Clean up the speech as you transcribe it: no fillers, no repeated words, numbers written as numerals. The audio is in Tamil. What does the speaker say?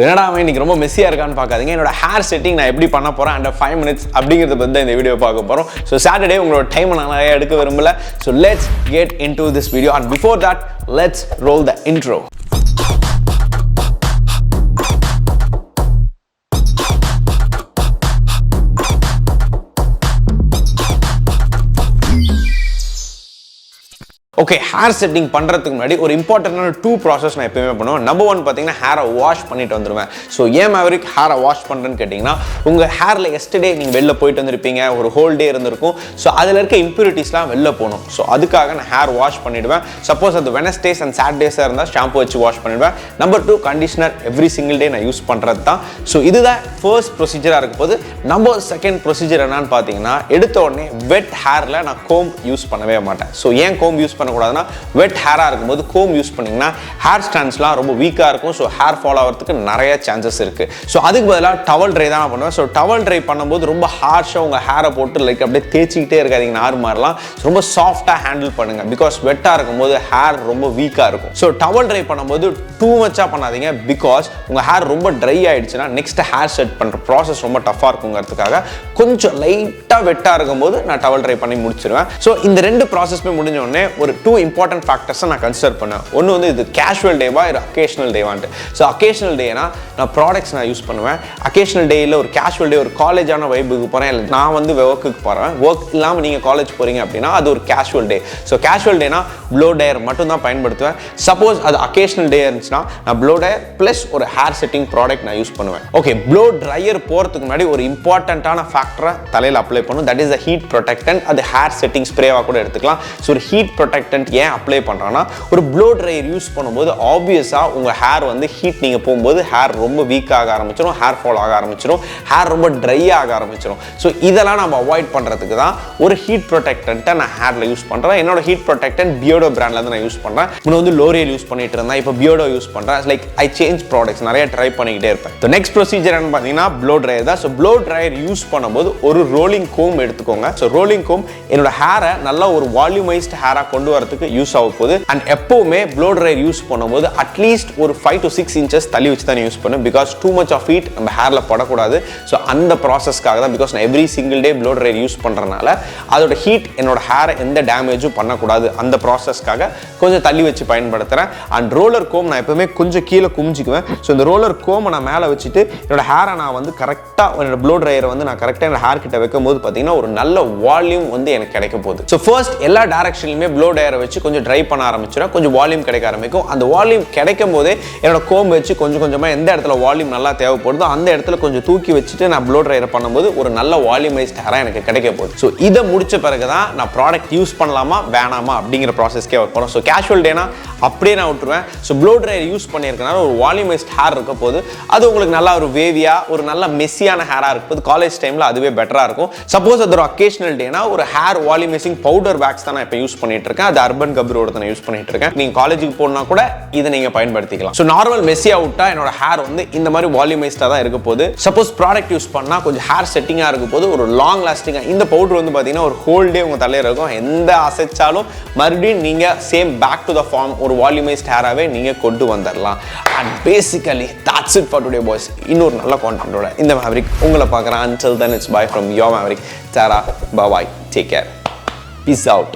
என்னடா இன்னைக்கு ரொம்ப மெஸ்ஸியா இருக்கான்னு பார்க்காதீங்க. என்னோட ஹேர் செட்டிங் நான் எப்படி பண்ண போறேன் அண்டர் 5 minutes அப்படிங்கிறத பத்தி இந்த வீடியோ பார்க்க போறோம். ஸோ சாட்டர்டே உங்களோட டைம் நான் நிறைய எடுக்க விரும்பல. So let's get into this video and before that let's role the intro. Okay, hair setting பண்ணுறதுக்கு முன்னாடி ஒரு இம்பார்ட்டண்டான 2 ப்ராசஸ் நான் எப்பயுமே பண்ணுவேன். நம்பர் 1 பார்த்தீங்கன்னா ஹேரை வாஷ் பண்ணிட்டு வந்துடுவேன். ஸோ ஏன் மேவரிக் ஹேரை வாஷ் பண்ணுறேன்னு கேட்டிங்கன்னா, உங்கள் ஹேரில் எஸ்டர்டே நீங்கள் வெளில போயிட்டு வந்திருப்பீங்க, ஒரு ஹோல் டே இருந்திருக்கும். ஸோ அதில் இருக்க இம்ப்யூரிட்டிஸ்லாம் வெளில போகணும். ஸோ அதுக்காக நான் ஹேர் வாஷ் பண்ணிவிடுவேன். சப்போஸ் அது வெனஸ்டேஸ் அண்ட் சாட்டர்டேஸாக இருந்தால் ஷாம்பு வச்சு வாஷ் பண்ணிவிடுவேன். நம்பர் 2 கண்டிஷனர் எவ்ரி சிங்கிள் டே நான் யூஸ் பண்ணுறது தான். ஸோ இதுதான் ஃபர்ஸ்ட் ப்ரொசீஜராக இருக்க போது. நம்பர் 2 ப்ரொசீஜர் என்னன்னு பார்த்தீங்கன்னா, எடுத்த உடனே வெட் ஹேரில் நான் கோம் யூஸ் பண்ணவே மாட்டேன். ஸோ ஏன் கோம் யூஸ் பண்ணக்கூடாதுன்னா, வெட் ஹேராக இருக்கும்போது கோம் யூஸ் பண்ணிங்கன்னா ஹேர் ஸ்டாண்ட்ஸ்லாம் ரொம்ப வீக்காக இருக்கும். ஸோ ஹேர் ஃபால் ஆகிறதுக்கு நிறைய சான்சஸ் இருக்குது. ஸோ அதுக்கு பதிலாக டவல் ட்ரை தான் நான் பண்ணுவேன். ஸோ டவல் ட்ரை பண்ணும்போது ரொம்ப ஹார்ஷாக உங்கள் ஹேரை போட்டு லைக் அப்படியே தேய்ச்சிக்கிட்டே இருக்காதீங்க. நார் மாதிரிலாம் ரொம்ப சாஃப்டாக ஹேண்டில் பண்ணுங்கள். பிகாஸ் வெட்டாக இருக்கும்போது ஹேர் ரொம்ப வீக்காக இருக்கும். ஸோ டவல் ட்ரை பண்ணும்போது டூ மச்சாக பண்ணாதீங்க. பிகாஸ் உங்கள் ஹேர் ரொம்ப ட்ரை ஆகிடுச்சுன்னா நெக்ஸ்ட் ஹேர் செட் பண்ணுற ப்ராசஸ் ரொம்ப டஃப்பாக இருக்குங்கிறதுக்காக கொஞ்சம் லைட்டாக வெட்டாக இருக்கும்போது நான் டவல் ட்ரை பண்ணி முடிச்சிருவேன். ஸோ இந்த 2 ப்ராசஸ்மே முடிஞ்ச உடனே ஒரு 2 இம்பார்ட்டன்ட் ஃபேக்டர்ஸை நான் கன்சிடர் பண்ணேன். ஒன்று வந்து இது கேஷுவல் டேவா இல்லை அக்கேஷனல் டேவான்ட்டு. ஸோ அக்கேஷனல் டேனா நான் ப்ராடக்ட்ஸ் நான் யூஸ் பண்ணுவேன். அக்கேஷனல் டேயில் ஒரு கேஷுவல் டே, ஒரு காலேஜான வைப்புக்கு போகிறேன், இல்லை நான் வந்து ஒர்க்குக்கு போகிறேன், ஒர்க் இல்லாமல் நீங்கள் காலேஜ் போகிறீங்க அப்படின்னா அது ஒரு கேஷுவல் டே. ஸோ கேஷுவல் டேனா ப்ளோ டயர் மட்டும் தான் பயன்படுத்துவேன். சப்போஸ் அது அக்கேஷனல் டே இருந்துச்சுன்னா நான் ப்ளோ டயர் ப்ளஸ் ஒரு ஹேர் செட்டிங் ப்ராடக்ட் நான் யூஸ் பண்ணுவேன். ஓகே, ப்ளோ ட்ரையர் போகிறதுக்கு முன்னாடி ஒரு இம்பார்ட்டண்ட்டான ஃபேக்டரை தலையில் அப்ளை பண்ணும். That is the heat protectant. அது ஹேர் செட்டிங் ஸ்ப்ரேவாக கூட எடுத்துக்கலாம். ஸோ ஒரு ஹீட் ப்ரொடெக்டன்ட் ஏன் அப்ளை பண்ணுறான்னா, ஒரு ப்ளோ ட்ரையர் யூஸ் பண்ணும்போது ஆப்வியஸாக உங்கள் ஹேர் வந்து ஹீட் நீங்கள் போகும்போது ஹேர் ரொம்ப வீக்காக ஆரம்பிச்சிடும், ஹேர் ஃபால் ஆக ஆரம்பிச்சிடும், ஹேர் ரொம்ப ட்ரை ஆக ஆரம்பிச்சிடும். ஸோ இதெல்லாம் நம்ம அவாய்ட் பண்ணுறதுக்கு தான் ஒரு ஹீட் ப்ரொடெக்டன்ட்டை நான் ஹேரில் யூஸ் பண்ணுறேன். என்னோட ஹீட் ப்ரொடெக்டன்ட் பியர்டோ பிராண்ட்லேருந்து நான் யூஸ் பண்ணுறேன். முன்ன வந்து லோரியல் யூஸ் பண்ணிட்டு இருந்தேன், இப்போ பியர்டோ யூஸ் பண்ணுறேன். லைக் ஐ சேஞ்ச் ப்ராடக்ட்ஸ் நிறைய ட்ரை பண்ணிக்கிட்டே இருப்பேன். ஸோ நெக்ஸ்ட் ப்ரொசீஜர் என்ன பார்த்தீங்கன்னா ப்ளோ ட்ரையர் தான். ஸோ ப்ளோ ட்ரையர் யூஸ் பண்ணும்போது ஒரு ரோலிங் கோம் எடுத்துக்கோங்க. ஸோ ரோலிங் கோம் என்னோட ஹேரை நல்லா ஒரு வால்யூமைஸ்ட் ஹேராக கொண்டு வரதுக்கு யூஸ் ஆக போகுது. அண்ட் எப்பவுமே ப்ளோ ட்ரையர் யூஸ் பண்ணும்போது அட்லீஸ்ட் ஒரு 5 to 6 inches தள்ளி வச்சு தான் யூஸ் பண்ணும். Because too much of heat நம்ம ஹேரில் படக்கூடாது. ஸோ அந்த ப்ராசஸ்க்காக தான். பிகாஸ் நான் every single day blow dryer use பண்ணுறதுனால அதோட ஹீட் என்னோட ஹேரை எந்த டேமேஜும் பண்ணக்கூடாது. அந்த ப்ராசஸ்க்காக கொஞ்சம் தள்ளி வச்சு பயன்படுத்துகிறேன். அண்ட் ரோலர் கோம் நான் எப்பவுமே கொஞ்சம் கீழே குமிஞ்சிக்குவேன். ஸோ இந்த ரோலர் கோமை நான் மேலே வச்சுட்டு என்னோட ஹேரை நான் வந்து கரெக்டாக என்னோட ப்ளோ ட்ரையரை வந்து நான் கரெக்டாக என்னோட ஹேர் கிட்ட வைக்கும் போது பார்த்தீங்கன்னா ஒரு நல்ல வால்யூம் வந்து எனக்கு கிடைக்க போகுது. ஸோ ஃபர்ஸ்ட் எல்லா டைரக்ஷன்லையுமே ப்ளோ ட்ரையரை வச்சு கொஞ்சம் ட்ரை பண்ண ஆரம்பிச்சிடும். கொஞ்சம் வால்யூம் கிடைக்க ஆரம்பிக்கும். அந்த வால்யூம் கிடைக்கும் போதே என்னோட கோம் வச்சு கொஞ்சம் கொஞ்சமாக எந்த இடத்துல வால்யூம் நல்லா தேவைப்படுதோ அந்த இடத்துல கொஞ்சம் தூக்கி வச்சுட்டு நான் ப்ளோ ட்ரையர் பண்ணும்போது ஒரு நல்ல வால்யூமைஸ்ட் ஹேராக எனக்கு கிடைக்க போகுது. ஸோ இதை முடிச்ச பிறகு தான் நான் ப்ராடக்ட் யூஸ் பண்ணலாமா வேணாமா அப்படிங்கிற ப்ராசஸ்க்கே ஒர்க் பண்ணும். ஸோ கேஷுவல் டேனா அப்படியே நான் விட்டுருவேன். ஸோ ப்ளோ ட்ரையர் யூஸ் பண்ணியிருக்கனால ஒரு வால்யூமைஸ்ட் ஹேர் இருக்க போது அது உங்களுக்கு நல்லா ஒரு வேவியாக ஒரு நல்ல மெஸ்ஸியான ஹேராக இருக்கும் போது காலேஜ் டைமில் அதுவே பெட்டராக இருக்கும். சப்போஸ் அது ஒரு அக்கேஷனல் டேனா ஒரு ஹேர் வால்யூமைசிங் பவுடர் பேக்ஸ் தான் நான் இப்போ யூஸ் பண்ணிட்டு இருக்கேன். அது அர்பன் கப்ரோட தான் யூஸ் பண்ணிட்டு இருக்கேன். நீங்க காலேஜுக்கு போனா கூட இதை நீங்க பயன்படுத்திக்கலாம். ஸோ நார்மல் மெஸ்ஸியா விட்டா என்னோட ஹேர் வந்து இந்த மாதிரி வால்யூமைஸ்டா தான் இருக்க போது. சப்போஸ் ப்ராடக்ட் யூஸ் பண்ணா கொஞ்சம் ஹேர் செட்டிங்கா இருக்க போது ஒரு லாங் லாஸ்டிங்கா இந்த பவுடர் வந்து பாத்தீங்கன்னா ஒரு ஹோல் டே உங்க தலையில இருக்கும். எந்த அசைச்சாலும் மறுபடியும் நீங்க same back to the form ஒரு வால்யூமைஸ்ட் ஹேராவே நீங்க கொண்டு வந்துடலாம். And basically that's it for today boys. இன்னொரு நல்ல கான்டென்ட்டோட இந்த மேவரிக் உங்களை பார்க்குறேன். Until then it's bye from your Maverick. Tara, bye bye, take care, peace out.